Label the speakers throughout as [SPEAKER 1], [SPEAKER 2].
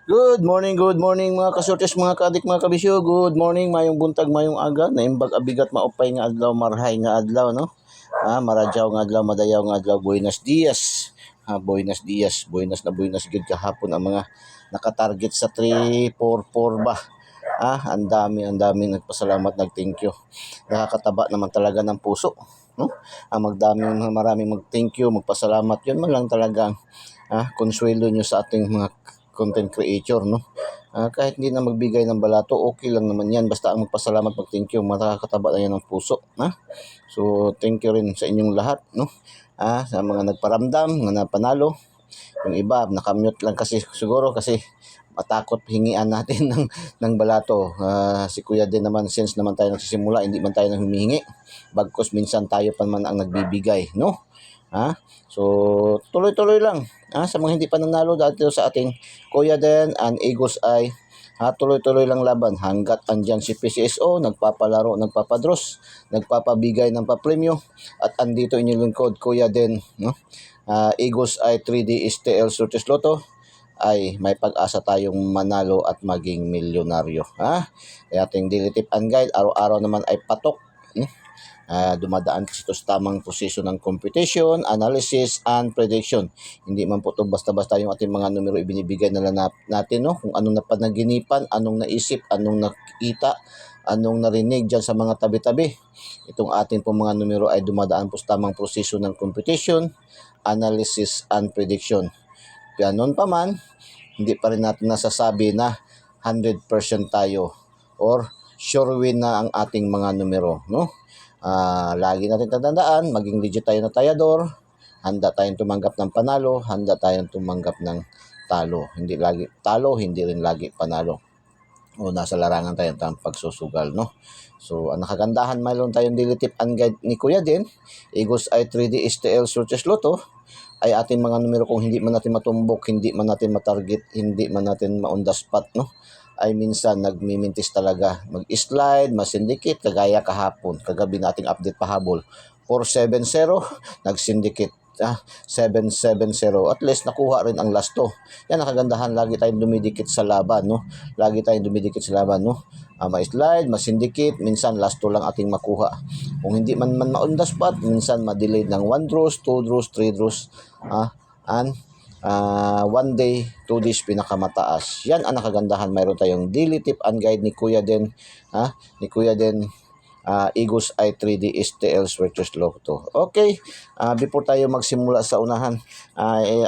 [SPEAKER 1] Good morning mga kasortes, mga kadik, mga kabisyo. Good morning, mayong buntag, mayong aga. Naimbag abigat maupay nga adlaw, marhay nga adlaw, no? Maradyaw nga adlaw, madayaw nga adlaw, buenos dias. Buenos dias, buenos gid kahapon ang mga nakatarget sa 344 ba. Ang dami nagpasalamat, nag-thank you. Nakakataba naman talaga ng puso, no? Maraming mag-thank you, magpasalamat. Yun man lang talaga konsuelo nyo sa ating mga content creator, no? Kahit hindi na magbigay ng balato, okay lang naman yan. Basta ang magpasalamat, mag-thank you, makakataba na yan ng puso. So, thank you rin sa inyong lahat, no? Sa mga nagparamdam, nga napanalo. Yung iba, nakamute lang kasi siguro kasi matakot hingian natin ng balato. Si Kuya din naman, since naman tayo nagsisimula, hindi man tayo nang humihingi. Bagkus minsan tayo pa man ang nagbibigay, no? So, tuloy-tuloy lang. Sa mga hindi pa nanalo dito sa ating Kuya Den and Eagles Eye, tuloy-tuloy lang laban hanggat andyan si PCSO, nagpapalaro, nagpapadros, nagpapabigay ng papremyo, at andito inyong lingkod, Kuya Den, no? Eagles Eye 3D STL Surtis Lotto, ay may pag-asa tayong manalo at maging milyonaryo. Ating daily tip and guide, araw-araw naman ay patok. Dumadaan kasi ito sa tamang posisyon ng computation, analysis, and prediction. Hindi man po ito basta-basta yung ating mga numero ibinibigay na natin, no? Kung anong napanaginipan, anong naisip, anong nakita, anong narinig dyan sa mga tabi-tabi. Itong ating po mga numero ay dumadaan po sa tamang posisyon ng computation, analysis, and prediction. Kaya noon pa man, hindi pa rin natin nasasabi na 100% tayo or sure win na ang ating mga numero, no? Lagi natin tatandaan, maging legit tayo na tayador, handa tayong tumanggap ng panalo, handa tayong tumanggap ng talo. Hindi lagi talo, hindi rin lagi panalo. O nasa larangan tayo ng pagsusugal, no? So, ang nakagandahan, mayroon tayong daily tip and guide ni Kuya din, Eagles Eye 3D STL Surtis Lotto, ay ating mga numero kung hindi man natin matumbok, hindi man natin matarget, hindi man natin ma-on the spot, no? Ay minsan nagmimintis talaga. Mag-slide, masindicate, kagaya kahapon. Kagabi nating update pahabol. 470, nag-syndicate. 770. At least nakuha rin ang last 2. Yan, nakagandahan. Lagi tayong dumidikit sa laban, no? Lagi tayong dumidikit sa laban, no? Ma-slide, masindicate, minsan last 2 lang ating makuha. Kung hindi man ma-on the spot, minsan ma-delay ng 1 draws, 2 draws, 3 draws, and 1 day, 2 days pinakamataas. Yan ang nakagandahan. Mayroon tayong daily tip and guide ni Kuya Den, Eagles Eye 3D STL Surtis Lotto. Okay, before tayo magsimula sa unahan,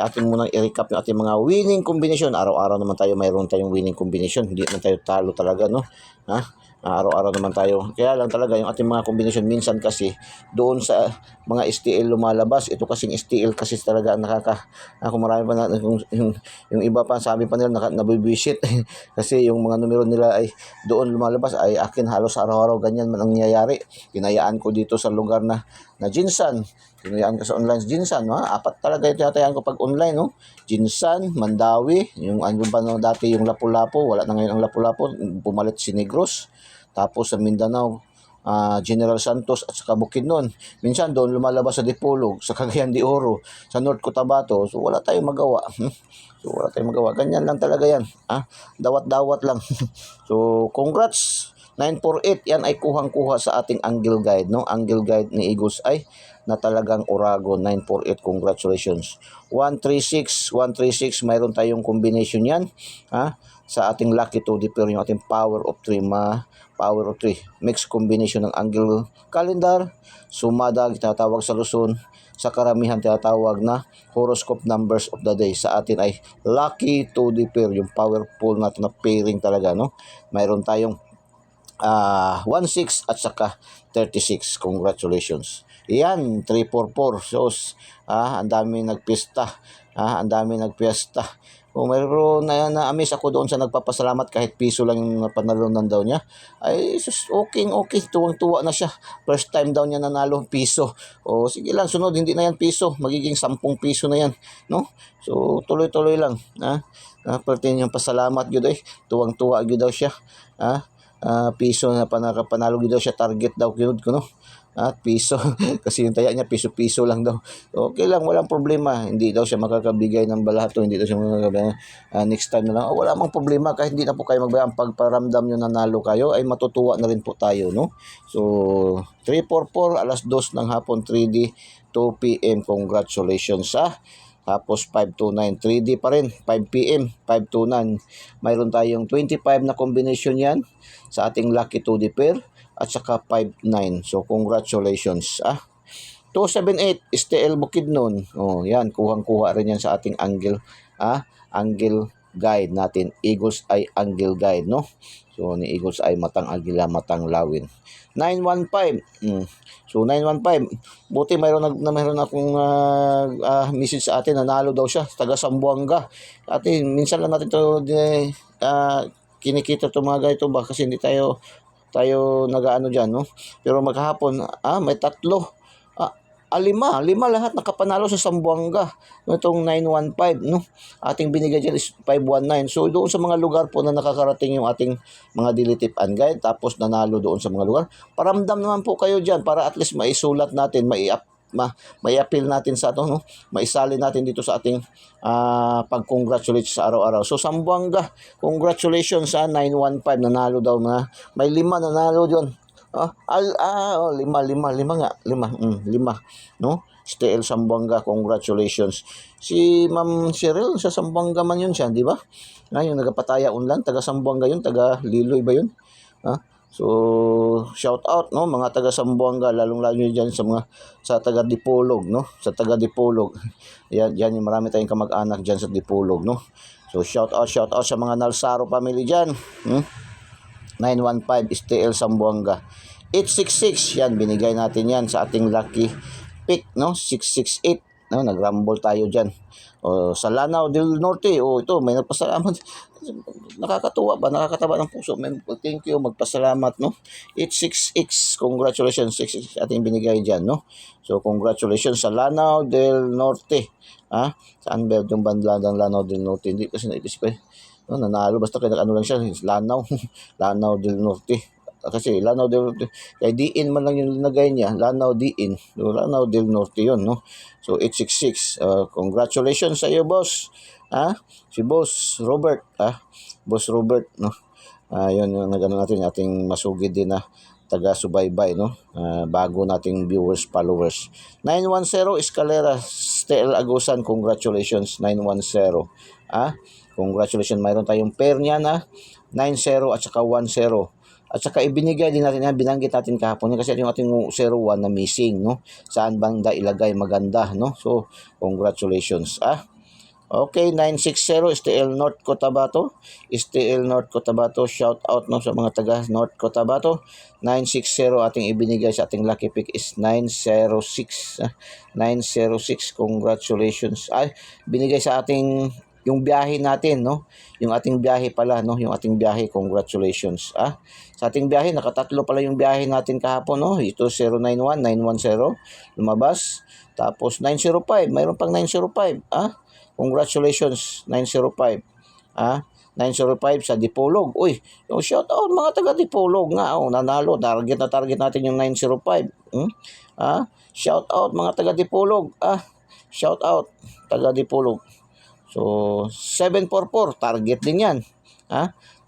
[SPEAKER 1] ating munang i-recap yung ating mga winning combination. Araw-araw naman tayo mayroon tayong winning combination. Hindi naman tayo talo talaga, no? Araw-araw naman tayo. Kaya lang talaga yung ating mga combination minsan kasi doon sa mga STL lumalabas. Ito kasing STL kasi talaga kung marami pa na yung iba pa sabi pa nila nabibisit kasi yung mga numero nila ay doon lumalabas, ay akin halos araw-araw ganyan man ang nangyayari. Kinayaan ko dito sa lugar na Jinsan. Kinayaan ko sa online Jinsan, no? 4 talaga yung tinatayaan ko pag online, no? Jinsan, Mandawi, yung ano ba no, dati yung Lapu-Lapu, wala na ngayon ang Lapu-Lapu, pumalit si Negros. Tapos sa Mindanao, General Santos at saka Bukidnon. Minsan doon lumalabas sa Dipolog, sa Cagayan de Oro, sa North Cotabato. So wala tayong magawa. Ganyan lang talaga yan. Dawat-dawat lang. So congrats. 948 yan ay kuhang-kuha sa ating angle guide, no? Angle guide ni Eagles ay na talagang Orago 948. Congratulations. 136 mayroon tayong combination yan, sa ating lucky 2D pero yung ating power of 3 mixed combination ng angle calendar, sumada tinatawag sa Luzon, sa karamihan tinatawag na horoscope numbers of the day. Sa atin ay lucky 2D pair, yung powerful natin na pairing talaga, no? Mayroon tayong 16 at saka 36. Congratulations. Yan, 344. So, ang dami nagpista. Ang dami nagpista. Kung mayroon na-amaze ako doon sa nagpapasalamat kahit piso lang yung napanalunan daw niya. Ay, okay. Tuwang-tuwa na siya. First time daw niya nanalo piso. O, sige lang, sunod, hindi na yan piso. Magiging 10 piso na yan, no? So, tuloy-tuloy lang. Pati yung pasalamat yun, tuwang-tuwa yun daw siya. Piso na panalo daw siya, target daw yun ko, no? Piso. Kasi yung taya niya piso-piso lang daw. Okay lang, walang problema. Hindi daw siya makakabigay ng balato, hindi daw siya makakabigay. Next time na lang. Wala mang problema kahit hindi na po kayo magbigay. Ang pagparamdam nyo nanalo kayo ay matutuwa na rin po tayo, no? So 344 alas 2 ng hapon 3D 2 PM. Congratulations Tapos 529 3D pa rin 5 PM 529. Mayroon tayong 25 na combination yan sa ating lucky 2D pair at saka 59. So congratulations 278 STL Bukidnon. Oh, yan kuhang-kuha rin yan sa ating angle guide natin. Eagles Eye Angle Guide, no? So ni Eagles Eye Matang Agila Matang Lawin. 915. So 915. Buti mayroon akong message sa atin, nanalo daw siya, taga Sambuanga. Minsan lang natin to kinikita to mga ganito ba kasi hindi tayo nagaano diyan, no? Pero maghapon may tatlo. Lima lahat nakapanalo sa Sambuanga. Itong 915, no? Ating binigay dyan is 519. So doon sa mga lugar po na nakakarating yung ating mga daily tip and guide, tapos nanalo doon sa mga lugar, paramdam naman po kayo dyan para at least maisulat natin, mai-appeal natin sa ito, no? Maisali natin dito sa ating pag-congratulate sa araw-araw. So Sambuanga, congratulations 915, nanalo daw na. May 5 nanalo doon. Lima, no? STL Sambuanga, congratulations. Si Ma'am Cheryl, sa Sambuanga man yun siya, di ba? Yung nagapataya unlan, taga Sambuanga yun, taga Liloy ba yun? So, shout out, no, mga taga Sambuanga, lalong-lalo diyan sa taga Dipolog, no? Sa taga Dipolog. Yan yung marami tayong kamag-anak diyan sa Dipolog, no? So, shout out sa mga Nalsaro family diyan. 915 STL Sambuanga. 866 yan, binigay natin yan sa ating lucky pick, no? 668, no? Nagrumble tayo diyan. Sa Lanao del Norte, ito may nagpasalamat. Nakakatawa ng puso. Thank you, magpasalamat, no? 866, congratulations, 66 ating binigay diyan, no? So congratulations sa Lanao del Norte. Saan ba yung banda ng Lanao del Norte? Hindi kasi naisip no, nanalo basta kaya ano lang siya, Lanao. Lanao del Norte. Kasi Lanao del Norte, kay Diin man lang yung linagay niya, Lanao Diin. So, Lanao del Norte yun, no? So 866, congratulations sa iyo, boss. Si Boss Robert, Boss Robert, no? Yun yung nagano natin, ating masugid din na taga-subaybay, no? Bago nating viewers, followers. 910 Escalera, STL Agusan, congratulations 910. Congratulations, mayroon tayong pair niya na 90 at saka 10. At saka ibinigay din natin yan, binanggit natin kahapon kasi yung ating 01 na missing, no? Saan banda ilagay maganda, no? So, congratulations. Okay, 960 STL North Cotabato. STL North Cotabato, shout out, no, sa mga taga North Cotabato. 960 ating ibinigay sa ating lucky pick is 906. 906, congratulations. Binigay sa ating yung biyahe natin, no? Yung ating biyahe pala, no? Yung ating biyahe, congratulations. Sa ating biyahe, nakatatlo pala yung biyahe natin kahapon, no? Ito 091, 910, lumabas. Tapos 905, mayroon pang 905, congratulations, 905. 905 sa Dipolog. Uy, yung shout out mga taga Dipolog nga, nanalo. Target natin yung 905. Shout out mga taga Dipolog. Shout out taga Dipolog. So 744, target din yan.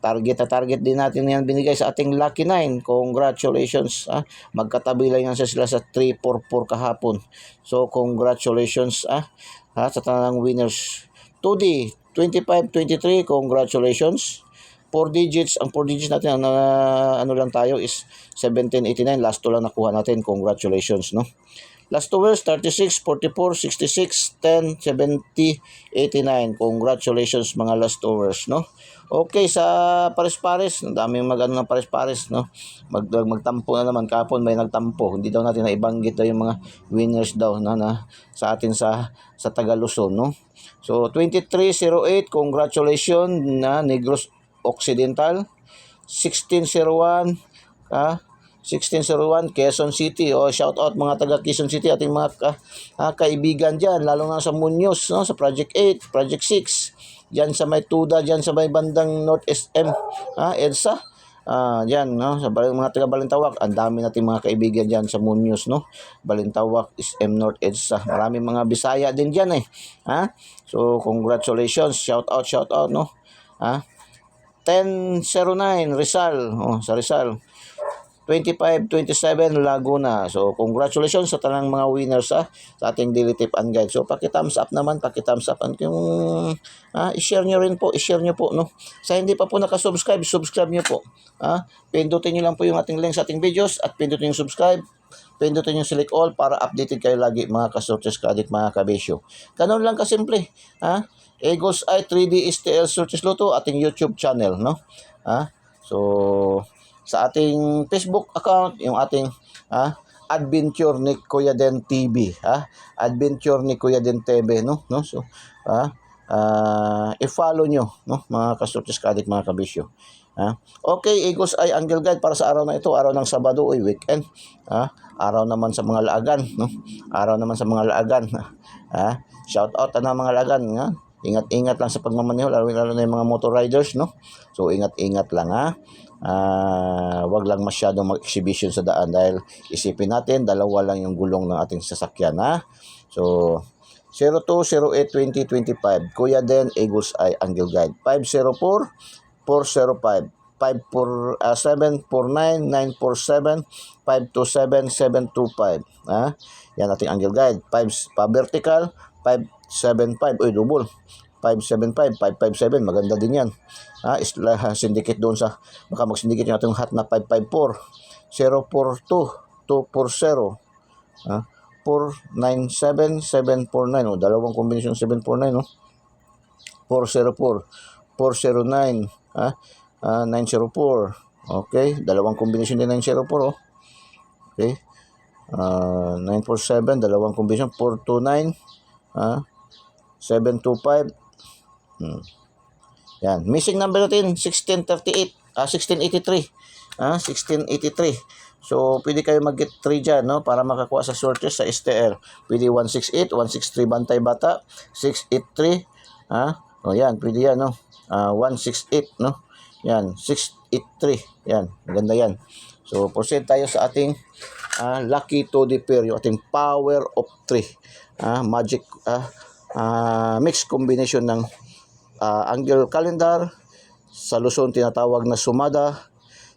[SPEAKER 1] Target din natin yan binigay sa ating Lucky 9. Congratulations. Magkatabi lang yan sila sa 344 kahapon. So congratulations sa tanang winners. 2D 2523, congratulations. 4 digits, ang 4 digits natin ano lang tayo is 1789, last 2 lang nakuha natin. Congratulations, no? Last 2 words 36, 44, 66, 10, 70, 89. Congratulations mga last 2 words, no? Okay, sa pares-pares, ang daming ng pares-pares, no? Magtampo na naman, kapon may nagtampo. Hindi daw natin naibanggit daw yung mga winners daw na sa atin sa Tagaluzon, no? So 2308, congratulations na Negros Occidental. 1601 1601 Quezon City. Shout out mga taga Quezon City, ating mga kaibigan diyan, lalo na sa Muñoz, no, sa Project 8, Project 6. Diyan sa may Tuda, diyan sa may bandang North SM, EDSA. Diyan, no, sa mga taga Balintawak, ang dami nating mga kaibigan diyan sa Muñoz, no. Balintawak is M North EDSA. Maraming mga Bisaya din diyan eh. So congratulations, shout out, no. 1009 Rizal, sa Rizal. 25-27 Laguna. So congratulations sa tanang mga winners sa ating daily tip and guide. So paki-thumbs up naman, paki-thumbs up and yung i-share nyo rin po, i-share nyo po, no. Sa hindi pa po nakasubscribe, subscribe nyo po. Pindutin nyo lang po yung ating link sa ating videos at pindutin yung subscribe. Pindutin yung select all para updated kayo lagi mga kasortes kadik, mga kabisyo. Ganun lang kasimple. Eagles Eye 3D STL Sortes Loto, ating YouTube channel, no. So sa ating Facebook account, yung ating Adventure ni Kuya Den TV, Adventure ni Kuya Den TV, no. So i-follow nyo, no, mga kasortes kadik, mga kabisyo. Okay, Eagles Eye Angle Guide para sa araw na ito, araw ng Sabado, weekend. Araw naman sa mga laagan, no. Araw naman sa mga laagan. Shout out na mga laagan, Ingat-ingat lang sa pagmamaneho, lalo na yung mga motor riders, no. So ingat-ingat lang, wag lang masyadong mag-exhibition sa daan dahil isipin natin dalawa lang yung gulong ng ating sasakyan, So 02-08-2025 Kuya Den Eagles Eye Angle Guide 504-405 749-947 yan ating angle guide. 5 pa vertical 575, double 575, 557, maganda din yan. Syndicate doon sa, baka mag-syndicate yung ating hat na 554, 042, 240, 497, 749, dalawang kombinasyon 749, 404, 409, 904, okay, dalawang kombinasyon din 904, okay, 947, dalawang kombinasyon, 429, 725, yan. Missing number natin 1683. 1683. So pwede kayo mag-get 3 dyan, no, para makakuha sa sortes sa STR. Pwede 168, 163 Bantay Bata, 683. Yan, pwede yan, no. 168, no. Yan, 683. Yan, maganda yan. So proceed tayo sa ating lucky to the pair, yung ating power of 3. Magic mixed combination ng angle calendar, sa Luzon tinatawag na sumada,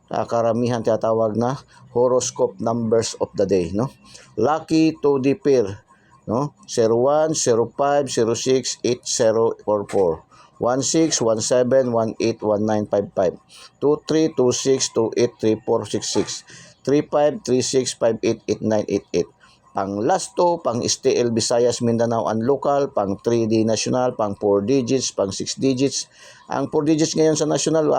[SPEAKER 1] karamihan tinatawag na horoscope numbers of the day, no. Lucky to the pair, no, 01, 05, 06, 80, 44, 16, 17, 18, 19, 55, 23, 26, 28, 34, 66, 35, 36, 58, 89, 88. Pang last 2, pang STL Visayas, Mindanao and local, pang 3D national, pang 4 digits, pang 6 digits. Ang 4 digits ngayon sa national,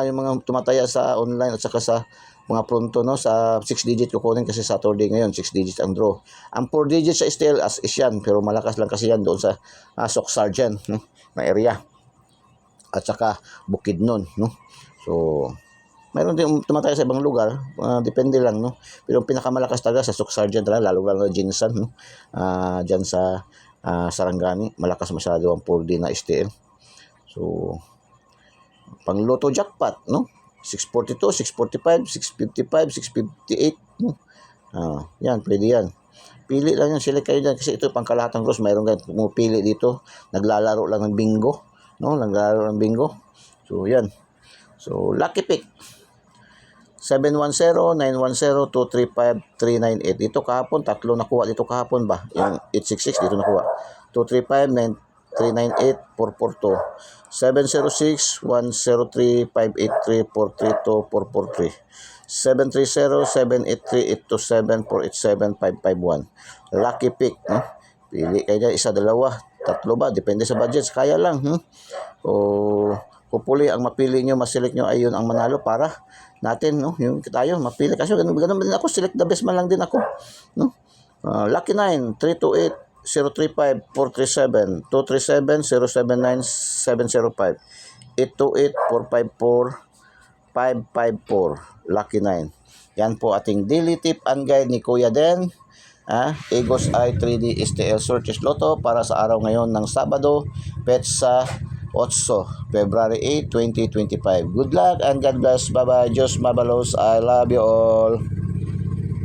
[SPEAKER 1] yung mga tumataya sa online at saka sa mga pronto, no, sa 6 digit kukunin kasi Saturday ngayon, 6 digits ang draw. Ang 4 digits sa STL as is yan, pero malakas lang kasi yan doon sa Sok Sargent, no, na area. At saka Bukidnon, no. So mayroon din tumataya sa ibang lugar, depende lang, no. Pero yung pinakamalakas talaga sa Sok Sargent, lalo na Jinsan, no. Diyan sa Sarangani, malakas masyado ang 4D na STL. So pang Lotto jackpot, no, 642, 645, 655, 658, no. Yan, pwede yan. Pili lang yan, select kayo dyan kasi ito pang kalahatang gross, mayroon kayo pumipili dito, naglalaro lang ng bingo, no, naglalaro ng bingo. So yan. So lucky pick 710-910-235-398. Dito kahapon, tatlo nakuha dito kahapon ba? Yung 866 dito nakuha. 235-398, 442. 706-103-583-432-443. 730-783-827-487-551. Lucky pick, no? Pili kayo dyan, isa, dalawa, tatlo ba? Depende sa budgets. Kaya lang, hopefully, ang mapili nyo, maselect nyo ay yun ang manalo para natin, no, yung tayo mapili kasi ganun din ako, select the best man lang din ako, no. Lucky 9 328 035 437 237 079 705 828 454 554. Lucky 9. Yan po ating daily tip and guide ni Kuya Den, Eagles Eye 3D STL Sortes Loto para sa araw ngayon ng Sabado, Petsa February 8, 2025. Good luck and God bless. Bye-bye. Diyos mabalos. I love you all.